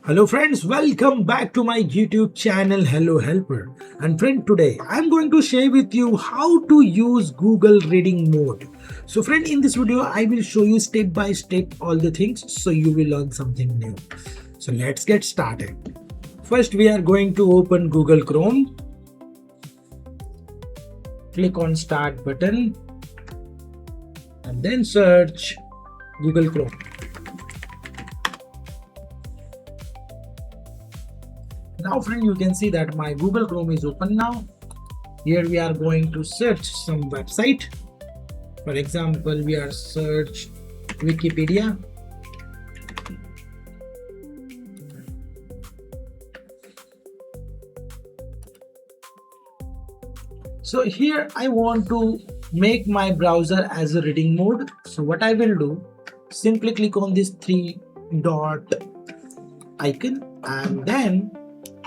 Hello friends, welcome back to my YouTube channel Hello Helper. And friend, today I'm going to share with you how to use Google Reading Mode. So friend, in this video I will show you step by step all the things so you will learn something new. So let's get started. First we are going to open Google Chrome. Click on Start button and then search Google Chrome. Now friend, you can see that my Google Chrome is open now. Here we are going to search some website. For example, we are search Wikipedia. So here I want to make my browser as a reading mode. So what I will do, simply click on this three dot icon and then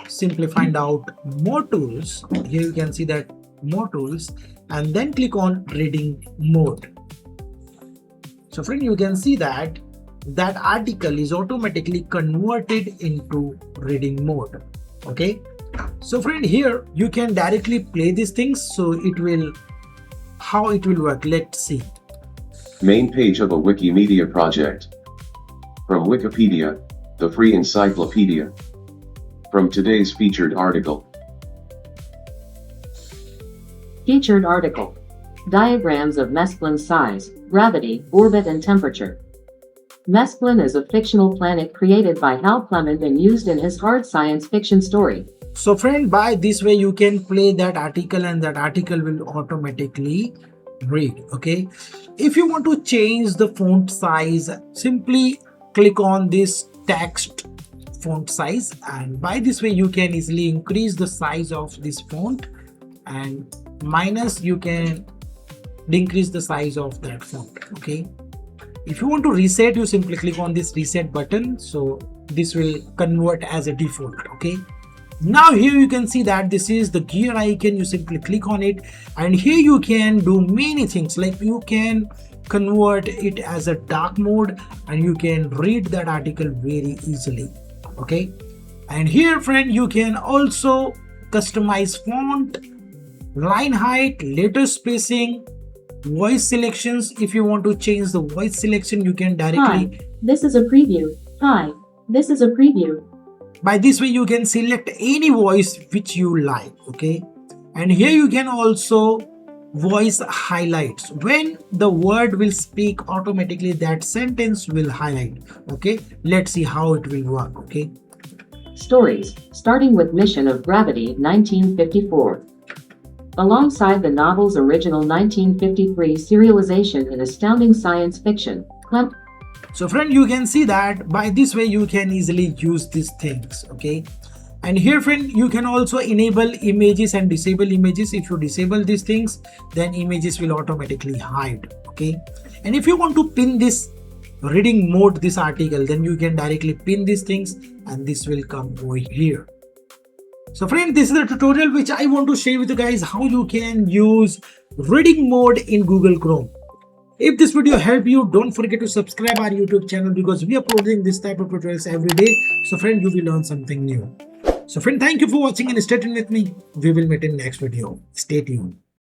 simply find out more tools. Here you can see that more tools and then click on reading mode. So friend, you can see that article is automatically converted into reading mode. Okay, so friend, here you can directly play these things. So how it will work, let's see. Main page of a Wikimedia project. From Wikipedia, the free encyclopedia. From today's featured article. Featured article. Diagrams of Mesplan's size, gravity, orbit and temperature. Mesplan is a fictional planet created by Hal Clement and used in his hard science fiction story. So friend, by this way you can play that article and that article will automatically read. Okay, if you want to change the font size, simply click on this text font size, and by this way you can easily increase the size of this font, and minus you can decrease the size of that font. Okay, if you want to reset, you simply click on this reset button, so this will convert as a default. Okay, now here you can see that this is the gear icon. You simply click on it and here you can do many things, like you can convert it as a dark mode and you can read that article very easily. Okay, and here friend, you can also customize font, line height, letter spacing, voice selections. If you want to change the voice selection, you can directly. Hi, this is a preview. Hi, this is a preview. By this way you can select any voice which you like. Okay, and here you can also voice highlights. When the word will speak, automatically that sentence will highlight. Okay, let's see how it will work. Okay, Stories, starting with Mission of Gravity 1954. Alongside the novel's original 1953 serialization in astounding science fiction, so friend, you can see that by this way you can easily use these things. Okay, and here friend, you can also enable images and disable images. If you disable these things, then images will automatically hide. Okay, and if you want to pin this reading mode, this article, then you can directly pin these things and this will come over here. So friend, this is the tutorial which I want to share with you guys how you can use reading mode in Google Chrome. If this video helped you, don't forget to subscribe our YouTube channel because we are uploading this type of tutorials every day. So friend, you will learn something new. So friend, thank you for watching and stay tuned with me. We will meet in next video. Stay tuned.